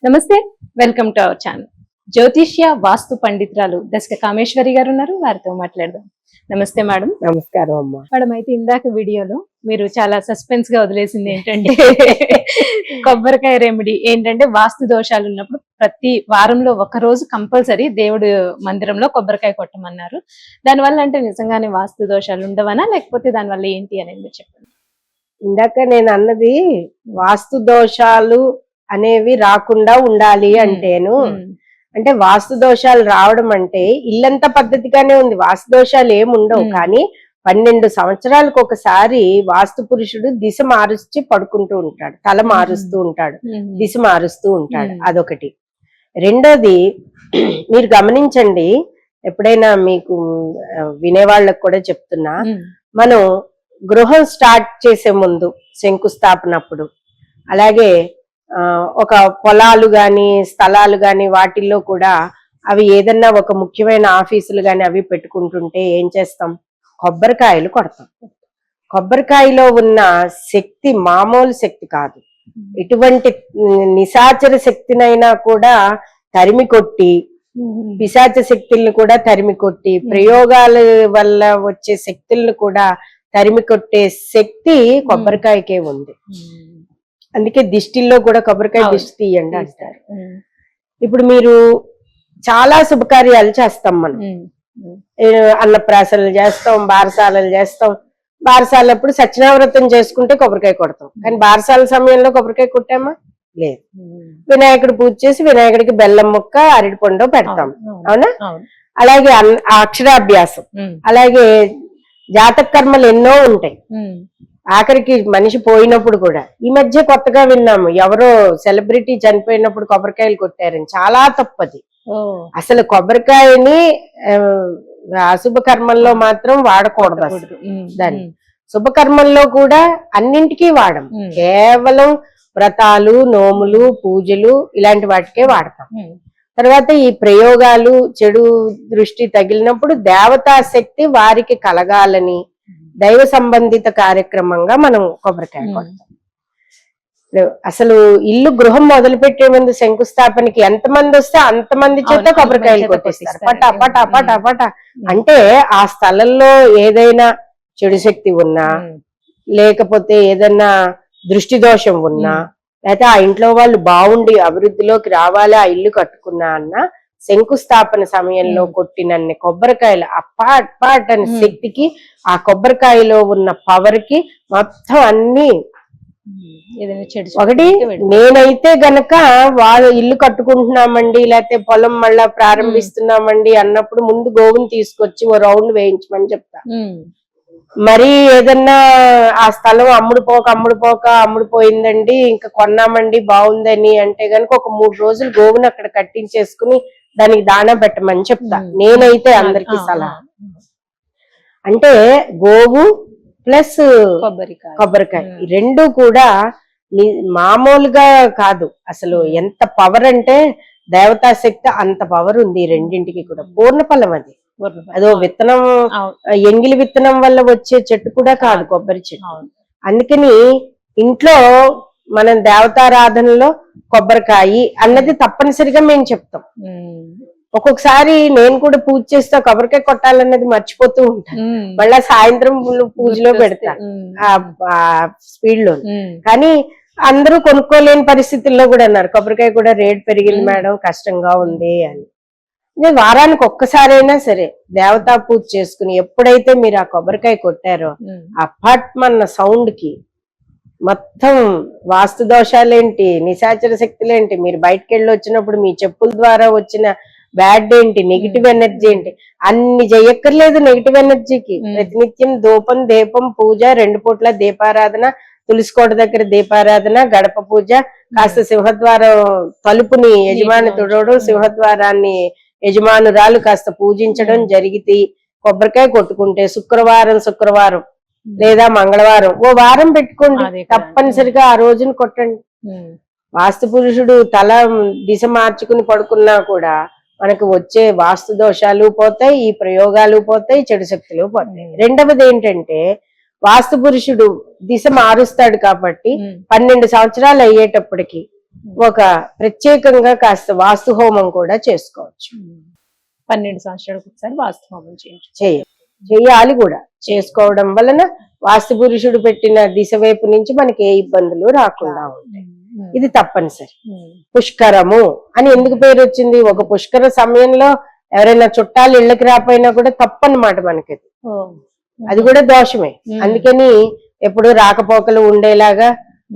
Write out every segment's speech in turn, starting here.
నమస్తే, welcome to our channel. జ్యోతిష్య వాస్తు పండితురాలు దశక కామేశ్వరి గారు ఉన్నారు, వారితో మాట్లాడదాం. నమస్తే మేడం. నమస్కారం అమ్మా. మేడం, అయితే ఇందాక వీడియోలో మీరు చాలా సస్పెన్స్ గా వదిలేసింది ఏంటంటే కొబ్బరికాయ రెమెడీ ఏంటంటే వాస్తు దోషాలు ఉన్నప్పుడు ప్రతి వారంలో ఒక రోజు కంపల్సరీ దేవుడు మందిరంలో కొబ్బరికాయ కొట్టమన్నారు. దానివల్ల అంటే నిజంగానే వాస్తు దోషాలు ఉండవనా, లేకపోతే దానివల్ల ఏంటి అనేది మీరు చెప్పండి. ఇందాక నేను అన్నది వాస్తు దోషాలు అనేవి రాకుండా ఉండాలి అంటేను, అంటే వాస్తు దోషాలు రావడం అంటే ఇల్లంతా పద్ధతిగానే ఉంది, వాస్తు దోషాలు ఏముండవు. కానీ 12 సంవత్సరాలకు ఒకసారి వాస్తు పురుషుడు దిశ మారుచి పడుకుంటూ ఉంటాడు, తల మారుస్తూ ఉంటాడు, దిశ మారుస్తూ ఉంటాడు. అదొకటి. రెండోది మీరు గమనించండి, ఎప్పుడైనా మీకు వినేవాళ్ళకు కూడా చెప్తున్నా, మనం గృహం స్టార్ట్ చేసే ముందు శంకుస్థాపనప్పుడు, అలాగే ఒక పొలాలు గాని స్థలాలు గాని వాటిల్లో కూడా అవి ఏదన్నా ఒక ముఖ్యమైన ఆఫీసులు గాని అవి పెట్టుకుంటుంటే ఏం చేస్తాం, కొబ్బరికాయలు కొడతాం. కొబ్బరికాయలో ఉన్న శక్తి మామూలు శక్తి కాదు. ఎటువంటి నిశాచర శక్తినైనా కూడా తరిమి కొట్టి, పిశాచ శక్తుల్ని కూడా తరిమి కొట్టి, ప్రయోగాల వల్ల వచ్చే శక్తులను కూడా తరిమి కొట్టే శక్తి కొబ్బరికాయకే ఉంది. అందుకే దిష్టిల్లో కూడా కొబ్బరికాయ దిష్టి తీయండి అంటారు. ఇప్పుడు మీరు చాలా శుభకార్యాలు చేస్తాం, మనం అన్నప్రాసనలు చేస్తాం, బారసాలలు చేస్తాం. బారసాలప్పుడు సత్యనావ్రతం చేసుకుంటే కొబ్బరికాయ కొడతాం, కానీ బారసాల సమయంలో కొబ్బరికాయ కొట్టామా? లేదు. వినాయకుడు పూజ చేసి వినాయకుడికి బెల్లం ముక్క అరటి పండు పెడతాం, అవునా? అలాగే అక్షరాభ్యాసం, అలాగే జాతక కర్మలు ఎన్నో ఉంటాయి. ఆఖరికి మనిషి పోయినప్పుడు కూడా ఈ మధ్య కొత్తగా విన్నాము, ఎవరో సెలబ్రిటీ చనిపోయినప్పుడు కొబ్బరికాయలు కొట్టారని. చాలా తప్పది. అసలు కొబ్బరికాయని అశుభ కర్మల్లో మాత్రం వాడకూడదు అసలు. దాన్ని శుభకర్మల్లో కూడా అన్నింటికీ వాడం, కేవలం వ్రతాలు, నోములు, పూజలు ఇలాంటి వాటికే వాడతాం. తర్వాత ఈ ప్రయోగాలు, చెడు దృష్టి తగిలినప్పుడు దేవతా శక్తి వారికి కలగాలని దైవ సంబంధిత కార్యక్రమంగా మనం కొబ్బరికాయ కొడతాం. అసలు ఇల్లు గృహం మొదలు పెట్టే ముందు శంకుస్థాపనకి ఎంతమంది వస్తే అంతమంది చేత కొబ్బరికాయలు కొట్టేస్తారు, పటా పటా పటా పటా. అంటే ఆ స్థలంలో ఏదైనా చెడు శక్తి ఉన్నా, లేకపోతే ఏదన్నా దృష్టి దోషం ఉన్నా, లేకపోతే ఆ ఇంట్లో వాళ్ళు బాగుండి అభివృద్ధిలోకి రావాలి, ఆ ఇల్లు కట్టుకున్నా అన్న శంకుస్థాపన సమయంలో కొట్టినన్ని కొబ్బరికాయలు అప్పాట్ అనే శక్తికి, ఆ కొబ్బరికాయలో ఉన్న పవర్ కి మొత్తం అన్ని ఒకటి. నేనైతే గనక వాళ్ళు ఇల్లు కట్టుకుంటున్నామండి, లేకపోతే పొలం మళ్ళా ప్రారంభిస్తున్నామండి అన్నప్పుడు ముందు గోవుని తీసుకొచ్చి ఓ రౌండ్ వేయించమని చెప్తా. మరి ఏదన్నా ఆ స్థలం అమ్ముడుపోయిందండి, ఇంకా కొన్నామండి బాగుందని అంటే గనక ఒక 3 రోజులు గోవుని అక్కడ కట్టించేసుకుని దానికి దాణా పెట్టమని చెప్తా నేనైతే అందరికి సలహా. అంటే గోవు ప్లస్ కొబ్బరికాయ ఈ రెండు కూడా మామూలుగా కాదు. అసలు ఎంత పవర్ అంటే దేవతా శక్తి అంత పవర్ ఉంది ఈ రెండింటికి కూడా. పూర్ణఫలం అది. అదో విత్తనం, ఎంగిలి విత్తనం వల్ల వచ్చే చెట్టు కూడా కాదు కొబ్బరి చెట్టు. అందుకని ఇంట్లో మనం దేవతారాధనలో కొబ్బరికాయ అన్నది తప్పనిసరిగా మేము చెప్తాం. ఒక్కొక్కసారి నేను కూడా పూజ చేస్తా, కొబ్బరికాయ కొట్టాలన్నది మర్చిపోతూ ఉంటాను. మళ్ళా సాయంత్రం పూజలో పెడతా ఆ స్పీడ్ లో. కానీ అందరూ కొనుక్కోలేని పరిస్థితుల్లో కూడా అన్నారు, కొబ్బరికాయ కూడా రేట్ పెరిగింది మేడం, కష్టంగా ఉంది అని. వారానికి ఒక్కసారైనా సరే దేవతా పూజ చేసుకుని ఎప్పుడైతే మీరు ఆ కొబ్బరికాయ కొట్టారో ఆ పట్మన్న సౌండ్ కి మొత్తం వాస్తు దోషాలేంటి, నిశాచర శక్తులేంటి, మీరు బయటకు వెళ్ళి వచ్చినప్పుడు మీ చెప్పుల ద్వారా వచ్చిన బ్యాడ్ ఏంటి, నెగిటివ్ ఎనర్జీ ఏంటి, అన్ని చెయ్యక్కర్లేదు నెగిటివ్ ఎనర్జీకి. ప్రతినిత్యం ధూపం, దీపం, పూజ, 2 పూట్ల దీపారాధన, తులసికోట దగ్గర దీపారాధన, గడప పూజ, కాస్త సింహద్వారం తలుపుని యజమాని తుడవడం, సింహద్వారాన్ని యజమానురాలు కాస్త పూజించడం జరిగితే, కొబ్బరికాయ కొట్టుకుంటే శుక్రవారం లేదా మంగళవారం ఓ వారం పెట్టుకోండి, తప్పనిసరిగా ఆ రోజున కొట్టండి. వాస్తు పురుషుడు తల దిశ మార్చుకుని పడుకున్నా కూడా మనకు వచ్చే వాస్తు దోషాలు పోతాయి, ఈ ప్రయోగాలు పోతాయి, చెడు శక్తులు పోతాయి. రెండవది ఏంటంటే వాస్తు పురుషుడు దిశ మారుస్తాడు కాబట్టి 12 సంవత్సరాలు అయ్యేటప్పటికి ఒక ప్రత్యేకంగా కాస్త వాస్తు హోమం కూడా చేసుకోవచ్చు. 12 సంవత్సరాలకు ఒకసారి వాస్తు హోమం చేయాలి కూడా. చేసుకోవడం వలన వాస్తు పురుషుడు పెట్టిన దిశ వైపు నుంచి మనకి ఏ ఇబ్బందులు రాకుండా ఉంటాయి. ఇది తప్పనిసరి. పుష్కరము అని ఎందుకు పేరు వచ్చింది? ఒక పుష్కర సమయంలో ఎవరైనా చుట్టాలు ఇళ్ళకి రాపోయినా కూడా తప్పన్నమాట మనకి. అది కూడా దోషమే. అందుకని ఎప్పుడు రాకపోకలు ఉండేలాగా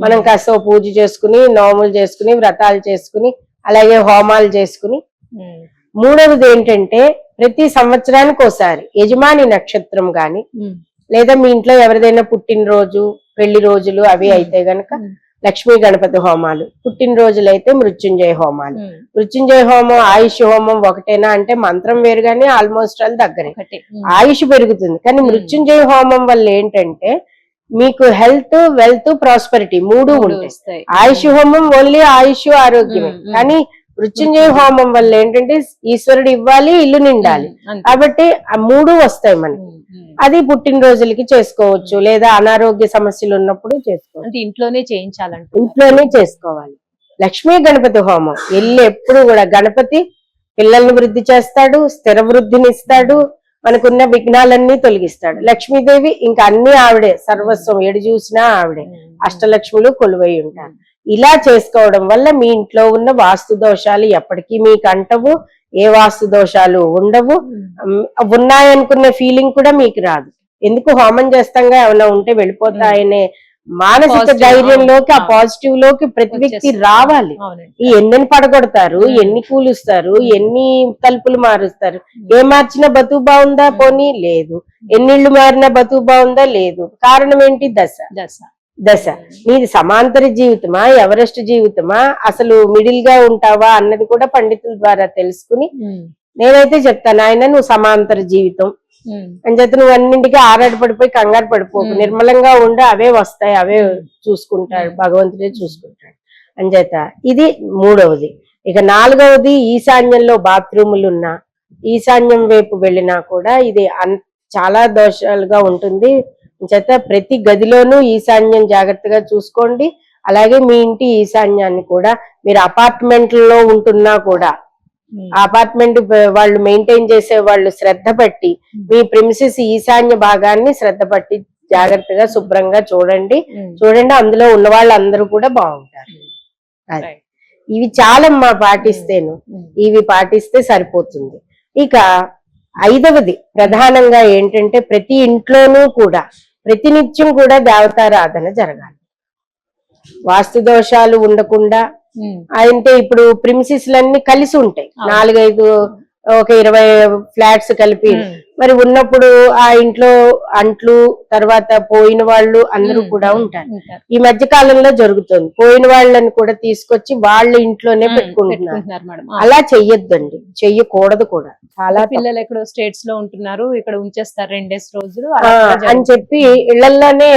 మనం కాస్త పూజ చేసుకుని, నోములు చేసుకుని, వ్రతాలు చేసుకుని, అలాగే హోమాలు చేసుకుని. మూడవది ఏంటంటే ప్రతి సంవత్సరానికి ఒకసారి యజమాని నక్షత్రం గాని లేదా మీ ఇంట్లో ఎవరిదైనా పుట్టినరోజు, పెళ్లి రోజులు అవి అయితే గనక లక్ష్మీ గణపతి హోమాలు, పుట్టినరోజులు అయితే మృత్యుంజయ హోమాలు. మృత్యుంజయ హోమం ఆయుష్ హోమం ఒకటేనా అంటే మంత్రం వేరుగానే ఆల్మోస్ట్ ఆల్ దగ్గరే, ఆయుష్ పెరుగుతుంది. కానీ మృత్యుంజయ హోమం వల్ల ఏంటంటే మీకు హెల్త్, వెల్త్, ప్రాస్పెరిటీ మూడు ఉంటాయి. ఆయుష్ హోమం ఓన్లీ ఆయుష్ ఆరోగ్యమే. కానీ మృత్యుంజయ హోమం వల్ల ఏంటంటే ఈశ్వరుడు ఇవ్వాలి, ఇల్లు నిండాలి. కాబట్టి ఆ మూడు వస్తాయి మనకి. అది పుట్టినరోజులకి చేసుకోవచ్చు, లేదా అనారోగ్య సమస్యలు ఉన్నప్పుడు చేసుకోవచ్చు. ఇంట్లోనే చేయించాలంటే ఇంట్లోనే చేసుకోవాలి. లక్ష్మీ గణపతి హోమం ఎప్పుడు కూడా గణపతి పిల్లల్ని వృద్ధి చేస్తాడు, స్థిర వృద్ధిని ఇస్తాడు, మనకున్న విఘ్నాలన్నీ తొలగిస్తాడు. లక్ష్మీదేవి ఇంకా అన్ని ఆవిడే, సర్వస్వం ఎడు చూసినా ఆవిడే. అష్టలక్ష్ములు కొలువై ఉంటారు. ఇలా చేసుకోవడం వల్ల మీ ఇంట్లో ఉన్న వాస్తు దోషాలు ఎప్పటికీ మీకు అంటవు, ఏ వాస్తు దోషాలు ఉండవు. ఉన్నాయనుకున్న ఫీలింగ్ కూడా మీకు రాదు. ఎందుకు హోమం చేస్తాంగా ఏమైనా ఉంటే వెళ్ళిపోతాయనే మానసిక ధైర్యంలోకి, ఆ పాజిటివ్ లోకి ప్రతి వ్యక్తి రావాలి. ఈ ఎన్ని పడగొడతారు, ఎన్ని కూలుస్తారు, ఎన్ని తలుపులు మారుస్తారు, ఏ మార్చినా బతుకు బాగుందా? పోనీ లేదు. ఎన్నిళ్ళు మారినా బతుకు బాగుందా? లేదు. కారణం ఏంటి? దశ. నీది సమాంతర జీవితమా, ఎవరెస్ట్ జీవితమా, అసలు మిడిల్ గా ఉంటావా అన్నది కూడా పండితుల ద్వారా తెలుసుకుని నేనైతే చెప్తాను, ఆయన నువ్వు సమాంతర జీవితం అని చెప్పి నువ్వు అన్నింటికి ఆరాటపడిపోయి కంగారు పడిపోకు, నిర్మలంగా ఉండి అవే వస్తాయి, అవే చూసుకుంటాడు, భగవంతుడే చూసుకుంటాడు అని చేత. ఇది మూడవది. ఇక నాలుగవది ఈశాన్యంలో బాత్రూములు ఉన్నా, ఈశాన్యం వైపు వెళ్ళినా కూడా ఇది చాలా దోషాలుగా ఉంటుంది. చేత ప్రతి గదిలోనూ ఈశాన్యం జాగ్రత్తగా చూసుకోండి. అలాగే మీ ఇంటి ఈశాన్యాన్ని కూడా మీరు అపార్ట్మెంట్లలో ఉంటున్నా కూడా అపార్ట్మెంట్ వాళ్ళు మెయింటైన్ చేసే వాళ్ళు శ్రద్ధ పట్టి మీ ప్రిమిసెస్ ఈశాన్య భాగాన్ని శ్రద్ధ పట్టి జాగ్రత్తగా శుభ్రంగా చూడండి. అందులో ఉన్న వాళ్ళందరూ కూడా బాగుంటారు. అది ఇవి చాలమ్మా పాటిస్తేను, ఇవి పాటిస్తే సరిపోతుంది. ఇక ఐదవది ప్రధానంగా ఏంటంటే ప్రతి ఇంట్లోనూ కూడా ప్రతినిత్యం కూడా దేవతారాధన జరగాలి. వాస్తు దోషాలు ఉండకుండా. అంటే ఇప్పుడు ప్రిమిసిస్లన్నీ కలిసి ఉంటాయి, 4-5 ఒక 20 ఫ్లాట్స్ కలిపి మరి ఉన్నప్పుడు ఆ ఇంట్లో అంట్లు, తర్వాత పోయిన వాళ్ళు అందరూ కూడా ఉంటారు. ఈ మధ్య కాలంలో జరుగుతుంది, పోయిన వాళ్ళని కూడా తీసుకొచ్చి వాళ్ళ ఇంట్లోనే పెట్టుకుంటున్నారు. అలా చెయ్యొద్దండి, చెయ్యకూడదు కూడా. చాలా పిల్లలు ఎక్కడో స్టేట్స్ లో ఉంటున్నారు, ఇక్కడ ఉంచేస్తారు 2 రోజులు అని చెప్పి ఇళ్లలోనే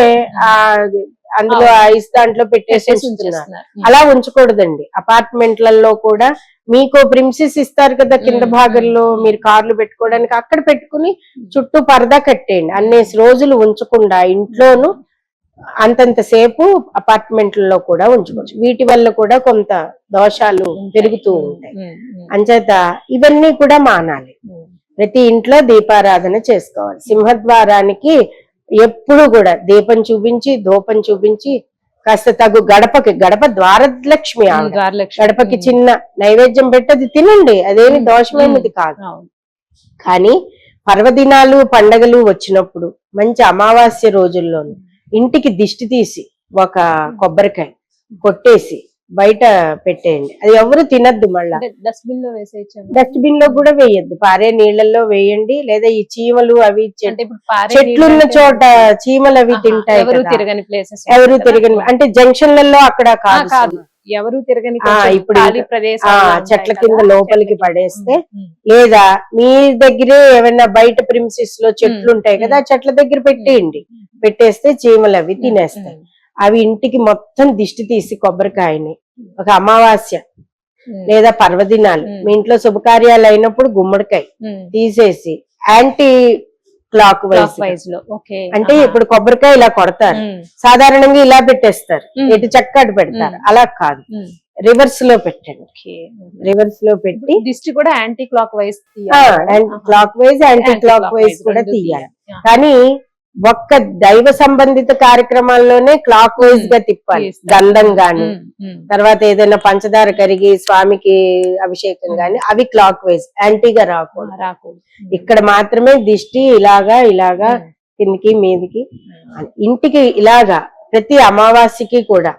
అందులో ఐస్ దాంట్లో పెట్టేసి ఉంచుతున్నారు. అలా ఉంచకూడదండి. అపార్ట్మెంట్లలో కూడా మీకు ప్రిమిసెస్ ఇస్తారు కదా, కింద భాగంలో మీరు కార్లు పెట్టుకోవడానికి, అక్కడ పెట్టుకుని చుట్టూ పరదా కట్టేయండి. అన్నేసి రోజులు ఉంచకుండా ఇంట్లోనూ అంతంతసేపు అపార్ట్మెంట్లలో కూడా ఉంచుకోవచ్చు. వీటి వల్ల కూడా కొంత దోషాలు పెరుగుతూ ఉంటాయి. అంచేత ఇవన్నీ కూడా మానాలి. ప్రతి ఇంట్లో దీపారాధన చేసుకోవాలి. సింహద్వారానికి ఎప్పుడు కూడా దీపం చూపించి, ధూపం చూపించి, కాస్త తగు గడప ద్వారలక్ష్మి, గడపకి చిన్న నైవేద్యం పెట్టది తినండి, అదేమి దోషమైనది కాదు. కానీ పర్వదినాలు, పండగలు వచ్చినప్పుడు మంచి అమావాస్య రోజుల్లోనూ ఇంటికి దిష్టి తీసి ఒక కొబ్బరికాయ కొట్టేసి బయట పెట్టేయండి. అది ఎవరు తినద్దు. మళ్ళా డస్ట్బిన్ లో వేసేయచ్చు. డస్ట్బిన్ లో కూడా వేయద్దు, పారే నీళ్ళల్లో వేయండి. లేదా ఈ చీమలు అవి చెట్లున్న చోట చీమలు అవి తింటాయి. ఎవరు తిరగని అంటే జంక్షన్లలో అక్కడ కాదు, ఎవరు తిరగని ఇప్పుడు చెట్ల కింద లోపలికి పడేస్తే, లేదా మీ దగ్గరే ఏమైనా బయట ప్రిమిసిస్ లో చెట్లు ఉంటాయి కదా, చెట్ల దగ్గర పెట్టేయండి. పెట్టేస్తే చీమలు అవి తినేస్తాయి. అవి ఇంటికి మొత్తం దిష్టి తీసి కొబ్బరికాయని ఒక అమావాస్య లేదా పర్వదినాలు మీ ఇంట్లో శుభకార్యాలు అయినప్పుడు గుమ్మడికాయ తీసేసి యాంటీ క్లాక్ వైజ్ లో, అంటే ఇప్పుడు కొబ్బరికాయ ఇలా కొడతారు, సాధారణంగా ఇలా పెట్టేస్తారు, ఎటు చక్క అటు పెడతారు. అలా కాదు, రివర్స్ లో పెట్టండి. రివర్స్ లో పెట్టి దిష్టి కూడా anti clock wise clock wise anti clock wise కూడా తీయాలి. కానీ ఒక్క దైవ సంబంధిత కార్యక్రమాల్లోనే క్లాక్ వైజ్ గా తిప్పాలి. గంధం గాని తర్వాత ఏదైనా పంచదార కరిగి స్వామికి అభిషేకం గాని అవి క్లాక్ వైజ్, యాంటీగా రాకూడదు. ఇక్కడ మాత్రమే దిష్టి ఇలాగా కిందికి మీదికి. ఇంటికి ఇలాగా ప్రతి అమావాస్యకి కూడా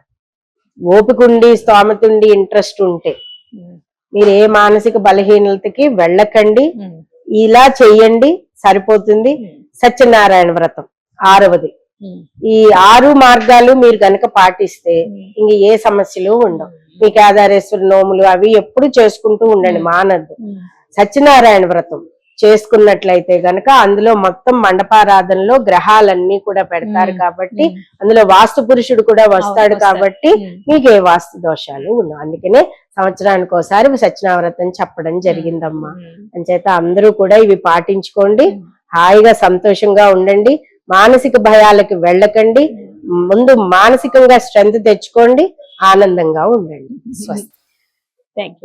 ఓపికండి, స్తోమతుండి, ఇంట్రెస్ట్ ఉంటే మీరు ఏ మానసిక బలహీనతకి వెళ్ళకండి, ఇలా చెయ్యండి సరిపోతుంది. సత్యనారాయణ వ్రతం 6వది. ఈ 6 మార్గాలు మీరు గనక పాటిస్తే ఇంక ఏ సమస్యలు ఉండవు. మీ కేదారేశ్వర నోములు అవి ఎప్పుడు చేసుకుంటూ ఉండండి, మానద్దు. సత్యనారాయణ వ్రతం చేసుకున్నట్లయితే గనక అందులో మొత్తం మండపారాధనలో గ్రహాలన్నీ కూడా పెడతారు కాబట్టి అందులో వాస్తు పురుషుడు కూడా వస్తాడు కాబట్టి మీకు ఏ వాస్తు దోషాలు ఉండవు. అందుకనే సంవత్సరానికి ఒకసారి సత్యనావ్రతం చెప్పడం జరిగిందమ్మా. అంచేత అందరూ కూడా ఇవి పాటించుకోండి, హాయిగా సంతోషంగా ఉండండి, మానసిక భయాలకి వెళ్ళకండి, ముందు మానసికంగా స్ట్రెంగ్త్ తెచ్చుకోండి, ఆనందంగా ఉండండి. స్వస్తి. Thank you.